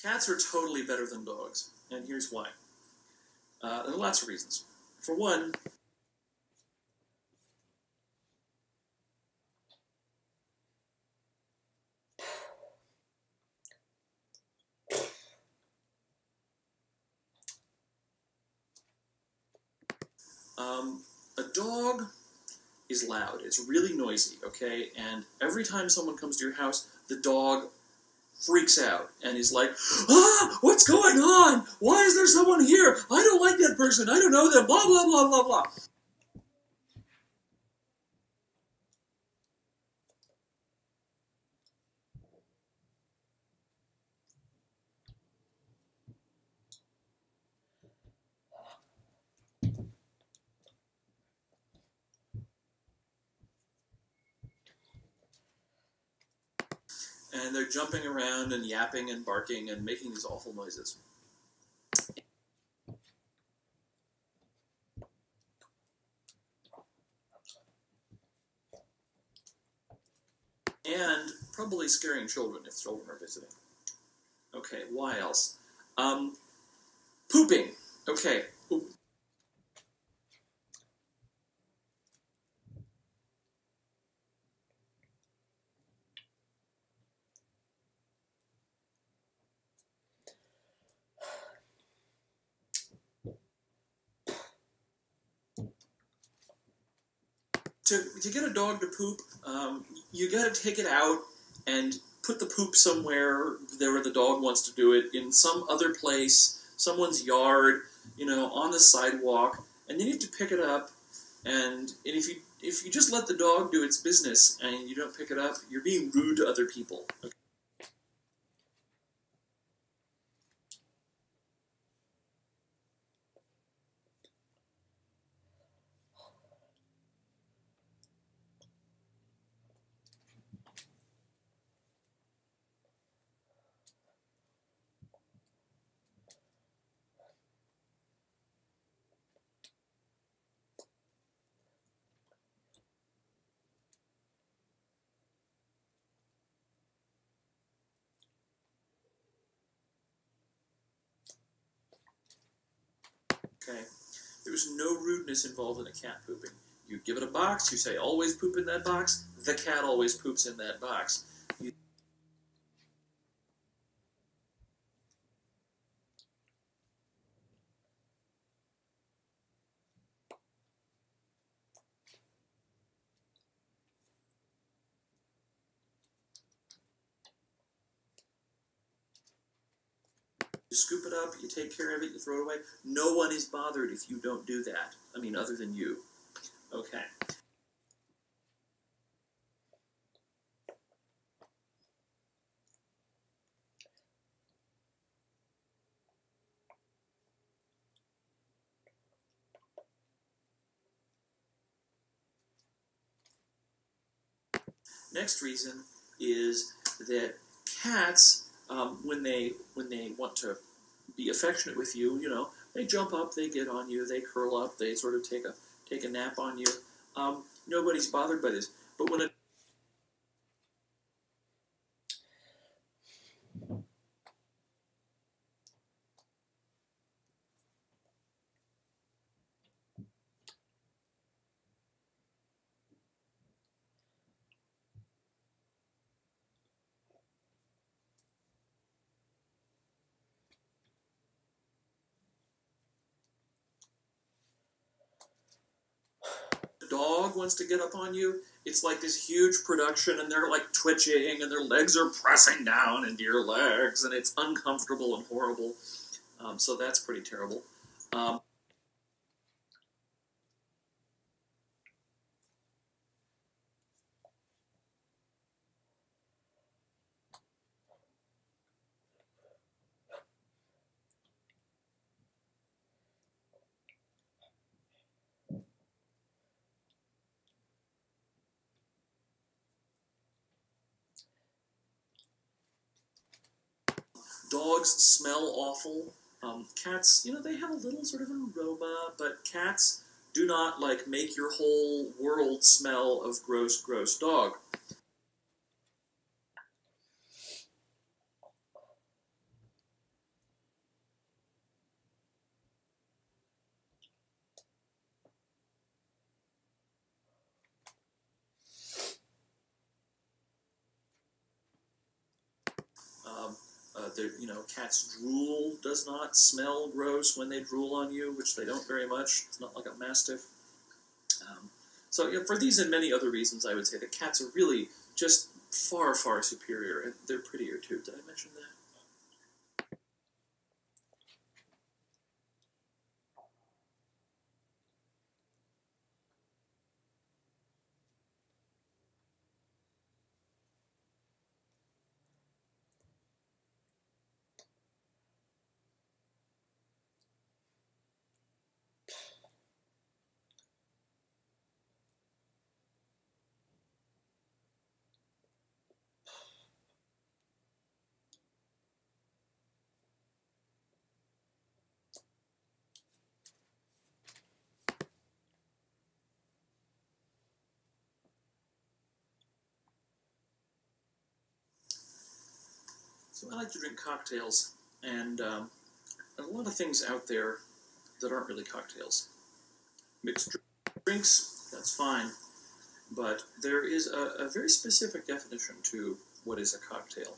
Cats are totally better than dogs, and here's why. There are lots of reasons. For one, a dog is loud. It's really noisy, okay? And every time someone comes to your house, the dog freaks out and is like, ah, what's going on? Why is there someone here? I don't like that person. I don't know them. Blah, blah, blah, blah, blah. And they're jumping around and yapping and barking and making these awful noises. And probably scaring children if children are visiting. Okay, why else? Pooping. Okay. To get a dog to poop, you got to take it out and put the poop somewhere there where the dog wants to do it, in some other place, someone's yard, on the sidewalk, and then you have to pick it up. And if you just let the dog do its business and you don't pick it up, you're being rude to other people. Okay? Okay. There's no rudeness involved in a cat pooping. You give it a box, you say, always poop in that box, the cat always poops in that box. You scoop it up, you take care of it, you throw it away. No one is bothered if you don't do that. I mean, other than you. Okay. Next reason is that cats, when they want to be affectionate with you, they jump up, they get on you, they curl up, they sort of take a nap on you. Nobody's bothered by this. But when a dog wants to get up on you, it's like this huge production, and they're like twitching, and their legs are pressing down into your legs, and it's uncomfortable and horrible. So that's pretty terrible. Um, Dogs smell awful. Cats, they have a little sort of an aroma, but cats do not like make your whole world smell of gross, gross dog. Cats drool does not smell gross when they drool on you, which they don't very much. It's not like a mastiff. For these and many other reasons, I would say that cats are really just far, far superior, and they're prettier too. Did I mention that? So I like to drink cocktails, and a lot of things out there that aren't really cocktails. Mixed drinks, that's fine, but there is a very specific definition to what is a cocktail.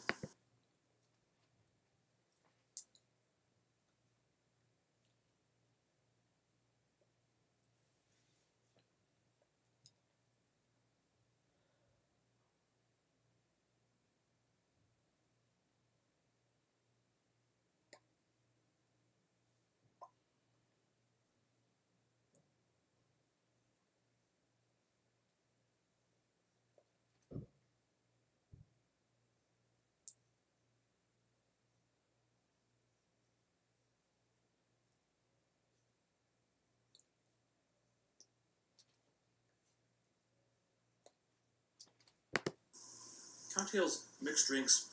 Cocktails, mixed drinks,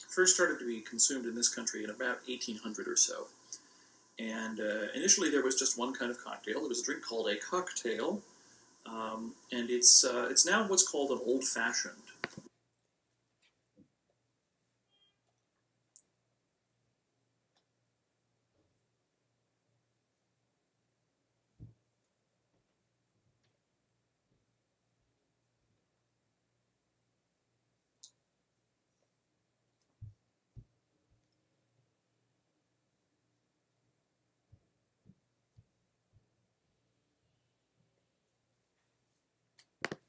first started to be consumed in this country in about 1800 or so. And initially there was just one kind of cocktail. There was a drink called a cocktail, and it's now what's called an old-fashioned.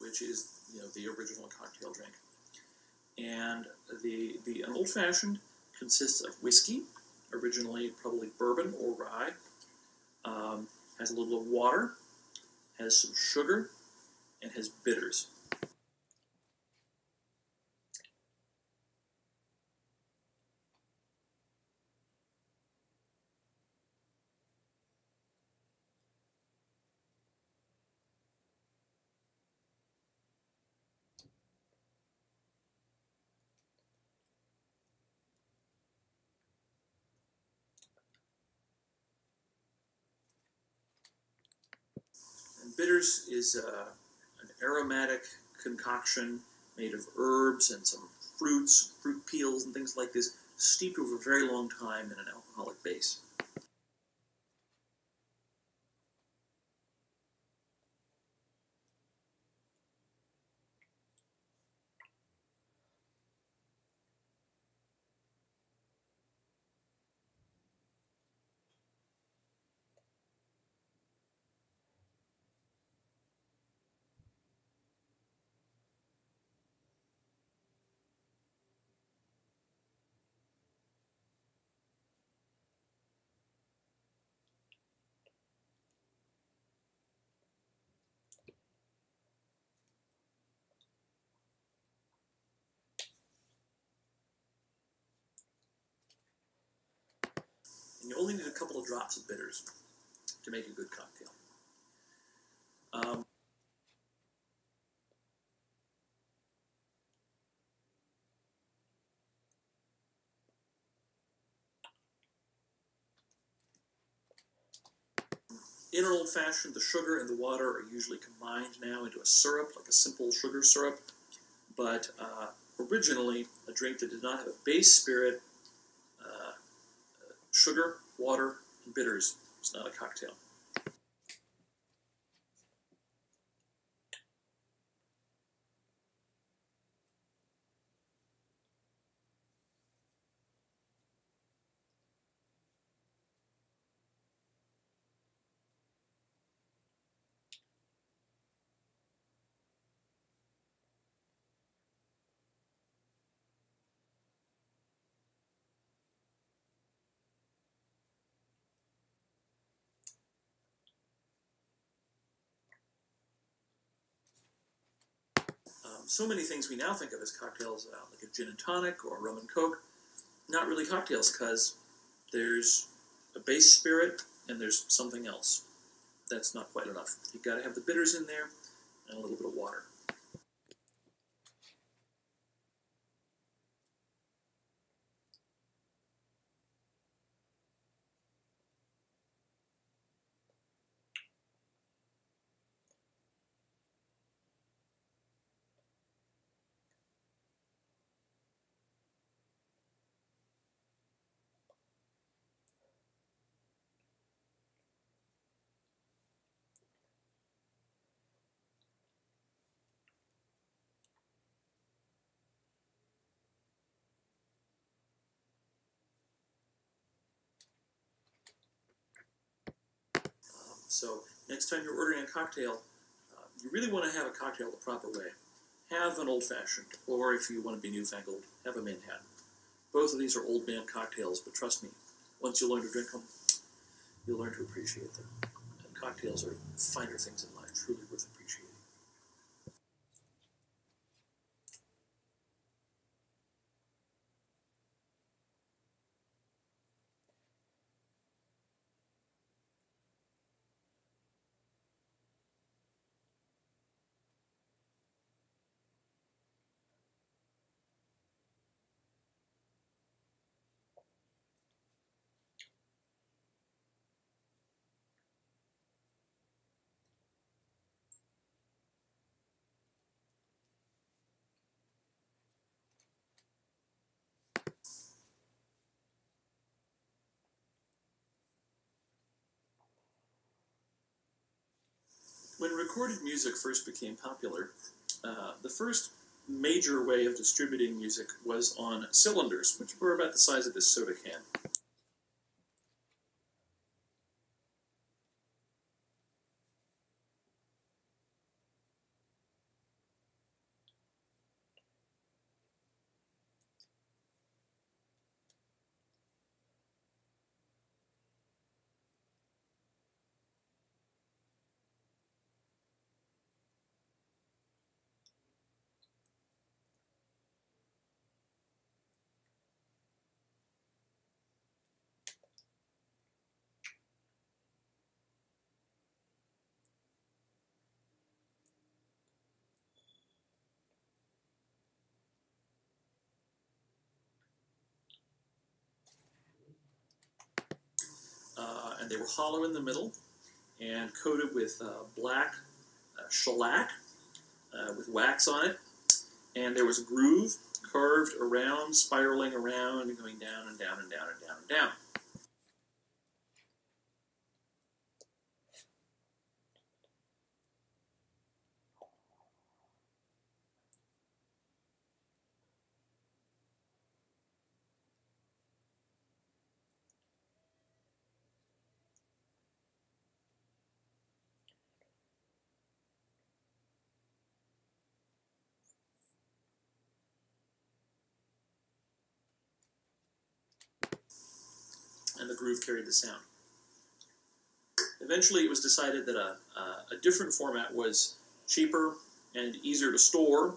Which is the original cocktail drink. And an old fashioned consists of whiskey, originally probably bourbon or rye, has a little bit of water, has some sugar, and has bitters. And bitters is an aromatic concoction made of herbs and some fruits, fruit peels, and things like this, steeped over a very long time in an alcoholic base. And you only need a couple of drops of bitters to make a good cocktail. In an old-fashioned, the sugar and the water are usually combined now into a syrup, like a simple sugar syrup. But originally, a drink that did not have a base spirit, sugar, water, and bitters was not a cocktail. So many things we now think of as cocktails, like a gin and tonic or a rum and coke, not really cocktails because there's a base spirit and there's something else. That's not quite enough. You've got to have the bitters in there and a little bit of water. So next time you're ordering a cocktail, you really want to have a cocktail the proper way. Have an old-fashioned, or if you want to be newfangled, have a Manhattan. Both of these are old man cocktails, but trust me, once you learn to drink them, you'll learn to appreciate them. And cocktails are finer things in life, truly worth appreciating. When recorded music first became popular, the first major way of distributing music was on cylinders, which were about the size of this soda can. And they were hollow in the middle and coated with black shellac with wax on it. And there was a groove curved around, spiraling around, and going down and down and down and down and down. And the groove carried the sound. Eventually, it was decided that a different format was cheaper and easier to store,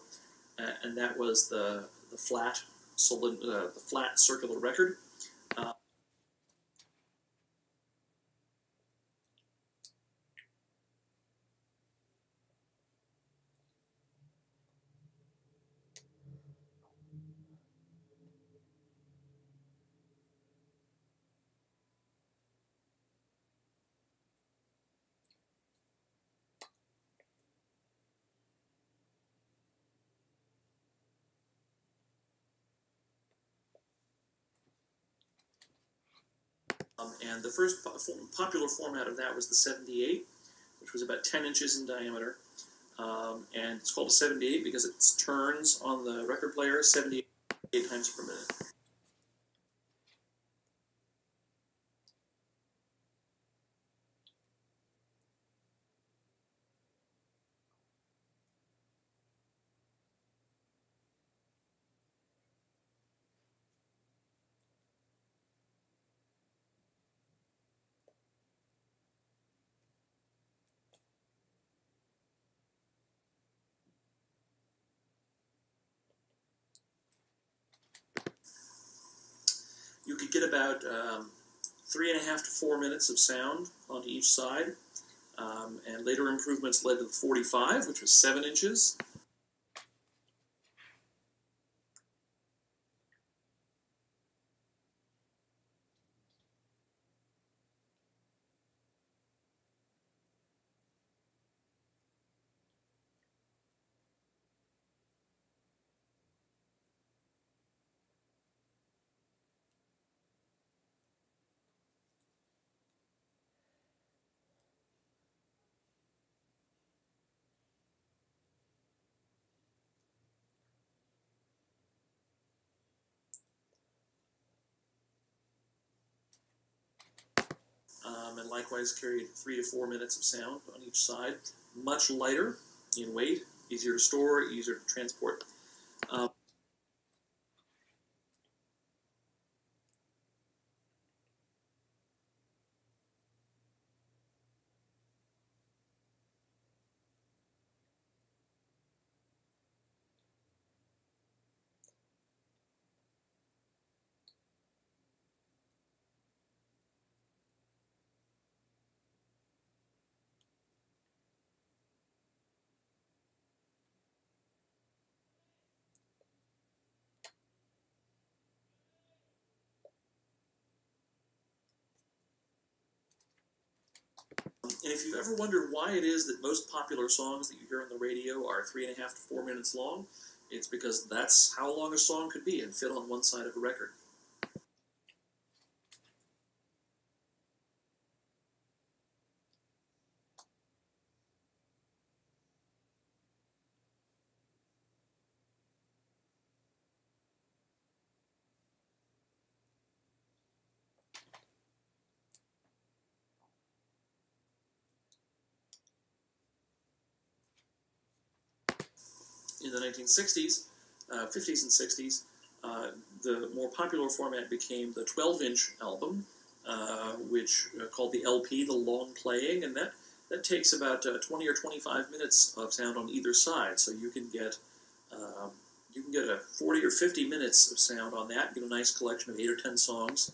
and that was the flat the flat circular record. Uh, and the first popular format of that was the 78, which was about 10 inches in diameter. And it's called a 78 because it turns on the record player 78 times per minute. could get about 3.5 to 4 minutes of sound onto each side. And later improvements led to the 45, which was 7 inches. And likewise carried 3 to 4 minutes of sound on each side. Much lighter in weight, easier to store, easier to transport. And if you've ever wondered why it is that most popular songs that you hear on the radio are 3.5 to 4 minutes long, it's because that's how long a song could be and fit on one side of a record. In the 1960s, 50s and 60s, the more popular format became the 12-inch album, which called the LP, the long playing, and that takes about 20 or 25 minutes of sound on either side. So you can get a 40 or 50 minutes of sound on that. Get a nice collection of 8 or 10 songs.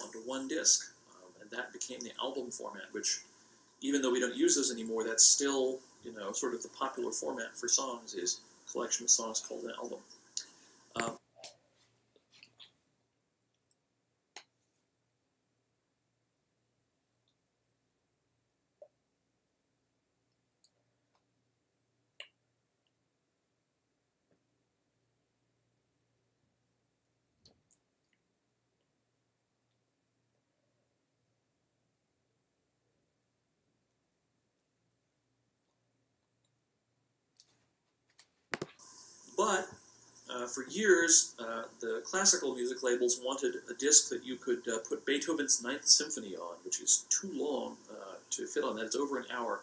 Onto one disc, and that became the album format. Which, even though we don't use those anymore, that's still sort of the popular format for songs is a collection of songs called an album. But for years, the classical music labels wanted a disc that you could put Beethoven's Ninth Symphony on, which is too long to fit on that. It's over an hour.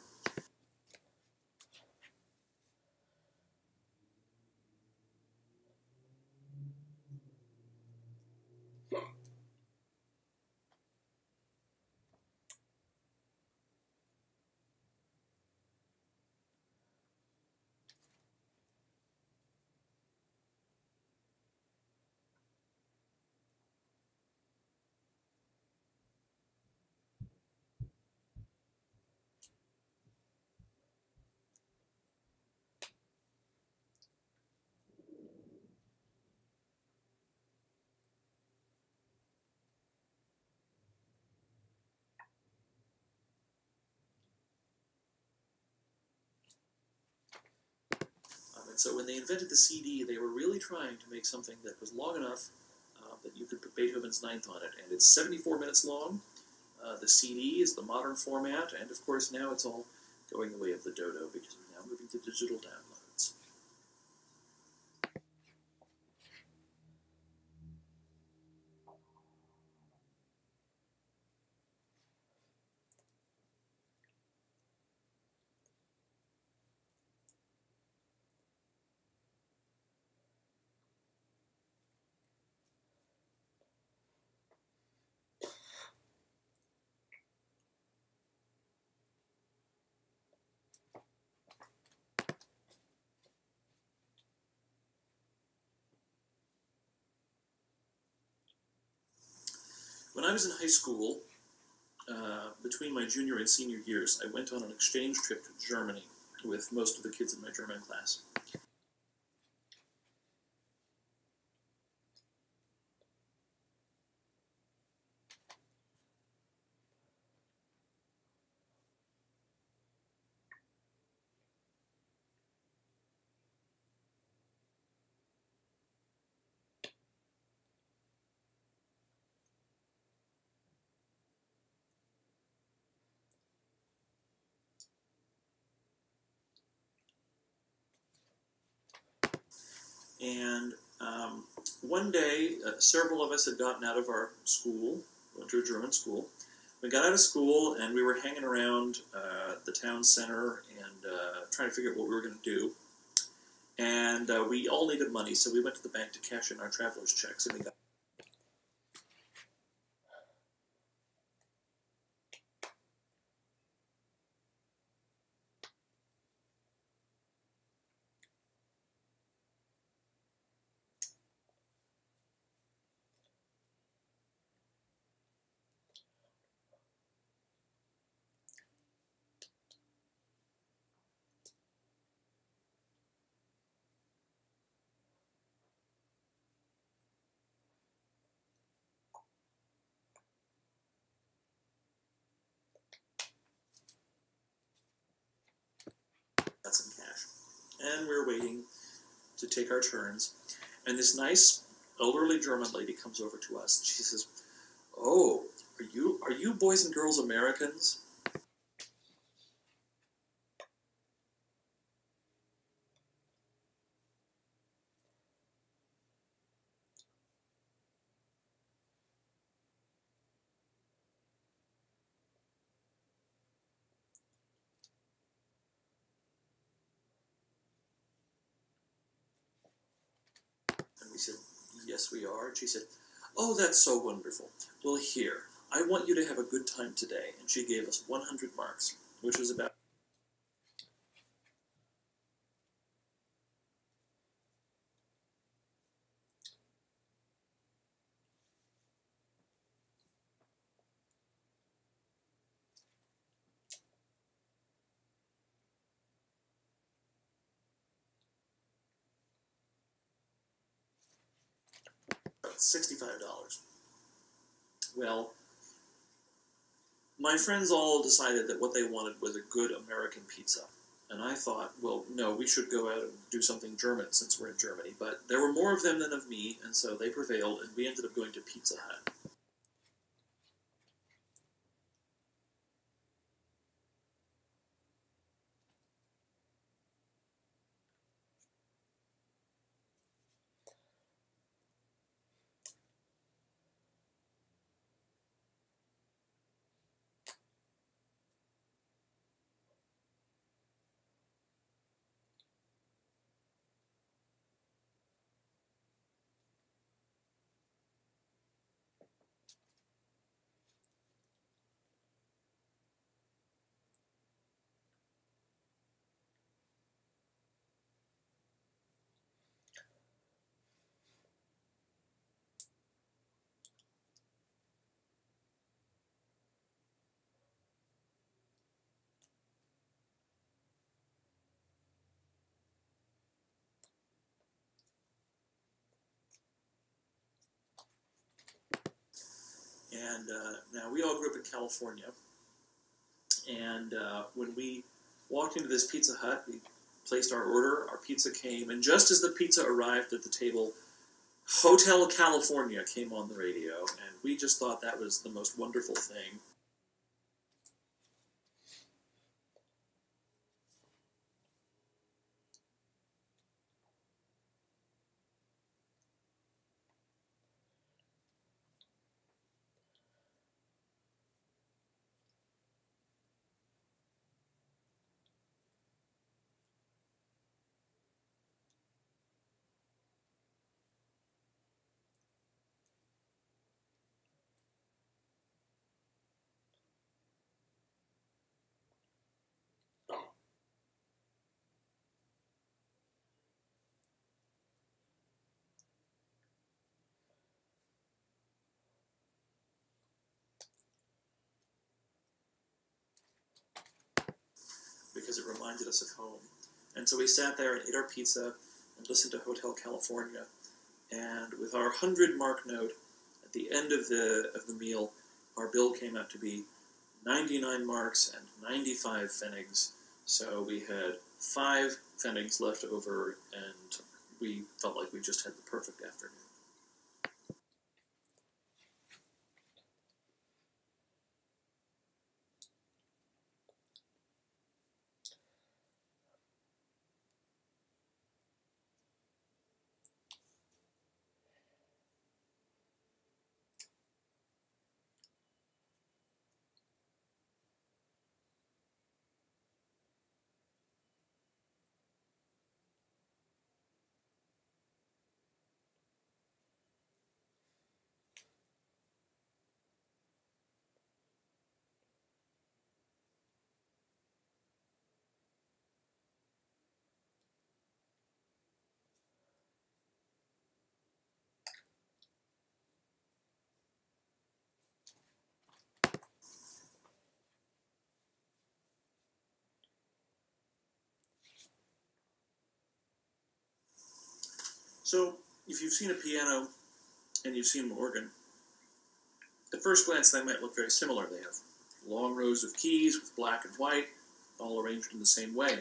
And so when they invented the CD, they were really trying to make something that was long enough that Beethoven's Ninth on it, and it's 74 minutes long. The CD is the modern format, and of course now it's all going the way of the dodo because we're now moving to digital downloads. When I was in high school, between my junior and senior years, I went on an exchange trip to Germany with most of the kids in my German class. And one day, several of us had gotten out of our school, went to a German school. We got out of school and we were hanging around the town center and trying to figure out what we were going to do. And we all needed money, so we went to the bank to cash in our traveler's checks, and we got some cash. And we were waiting to take our turns, and this nice elderly German lady comes over to us, and she says, "Oh, are you boys and girls Americans?" And we said, "Yes, we are." And she said, "Oh, that's so wonderful. Well, here, I want you to have a good time today." And she gave us 100 marks, which was about $65. Well, my friends all decided that what they wanted was a good American pizza. And I thought, well, no, we should go out and do something German since we're in Germany. But there were more of them than of me, and so they prevailed, and we ended up going to Pizza Hut. And now we all grew up in California, and when we walked into this Pizza Hut, we placed our order, our pizza came, and just as the pizza arrived at the table, Hotel California came on the radio, and we just thought that was the most wonderful thing. Because it reminded us of home. And so we sat there and ate our pizza and listened to Hotel California. And with our 100-mark note, at the end of the meal, our bill came out to be 99 marks and 95 pfennigs. So we had 5 pfennigs left over, and we felt like we just had the perfect afternoon. So, if you've seen a piano and you've seen an organ, at first glance they might look very similar. They have long rows of keys with black and white, all arranged in the same way.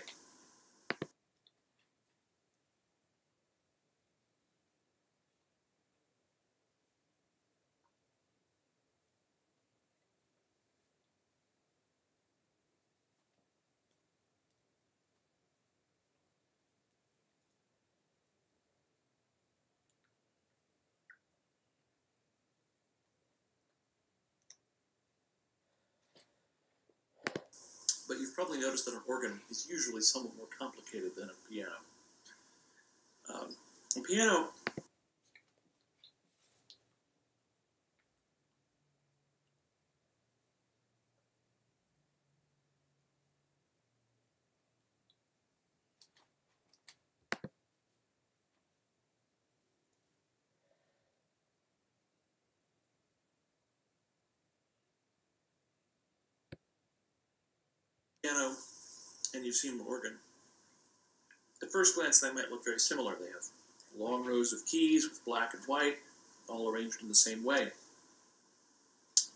But you've probably noticed that an organ is usually somewhat more complicated than a piano. A piano and you've seen an organ, at first glance they might look very similar. They have long rows of keys with black and white, all arranged in the same way.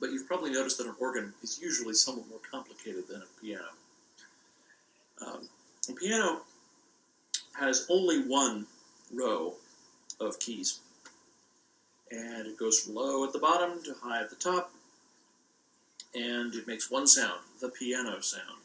But you've probably noticed that an organ is usually somewhat more complicated than a piano. A piano has only one row of keys, and it goes from low at the bottom to high at the top, and it makes one sound, the piano sound.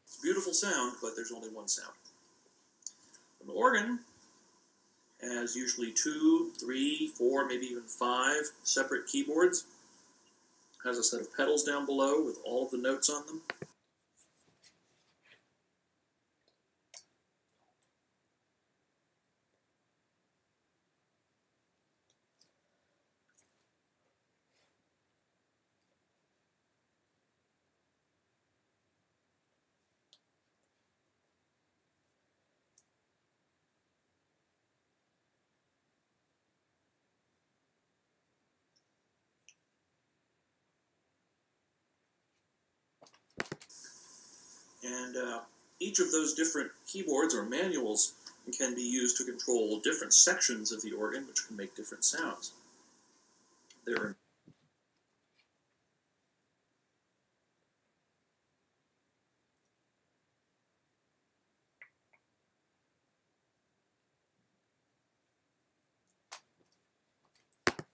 It's a beautiful sound, but there's only one sound. An organ has usually 2, 3, 4, maybe even 5 separate keyboards. Has a set of pedals down below with all of the notes on them. And each of those different keyboards or manuals can be used to control different sections of the organ, which can make different sounds. There are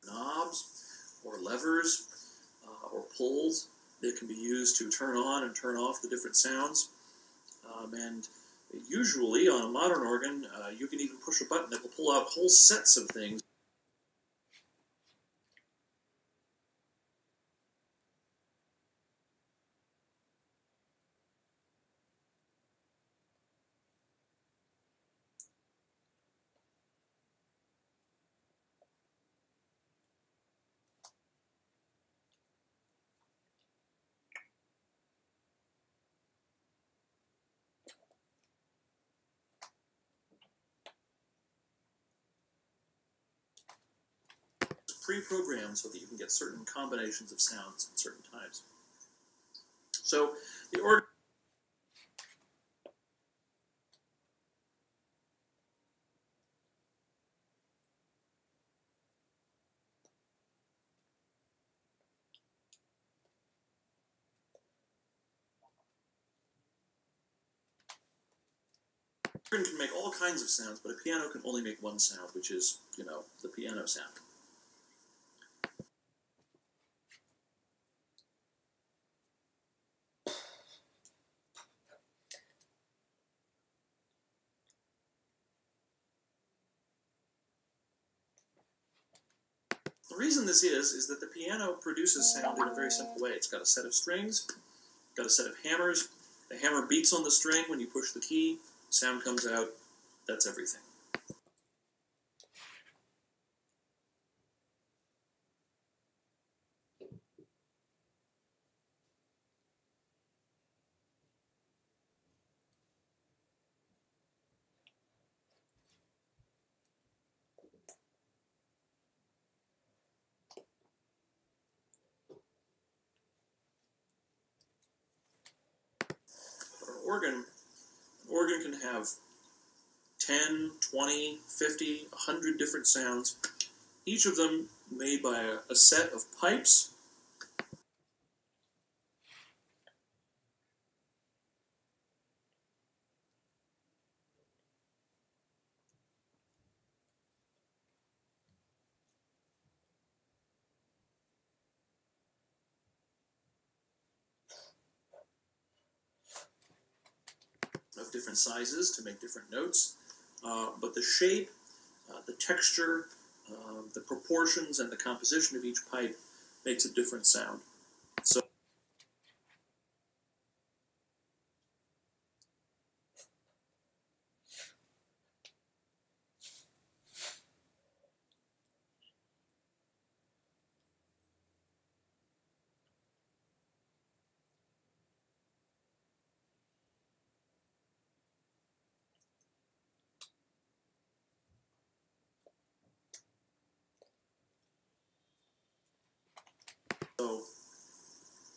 knobs or levers or pulls that can be used to turn on and turn off the different sounds. And usually on a modern organ, you can even push a button that will pull out whole sets of things. Pre-programmed so that you can get certain combinations of sounds at certain times. So the organ can make all kinds of sounds, but a piano can only make one sound, which is, the piano sound. The reason this is that the piano produces sound in a very simple way. It's got a set of strings, got a set of hammers. The hammer beats on the string when you push the key, sound comes out, that's everything. An organ can have 10, 20, 50, 100 different sounds, each of them made by a set of pipes of different sizes to make different notes, but the shape, the texture, the proportions, and the composition of each pipe makes a different sound. So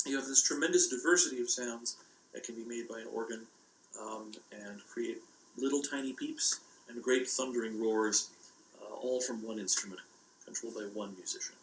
you have this tremendous diversity of sounds that can be made by an organ and create little tiny peeps and great thundering roars, all from one instrument, controlled by one musician.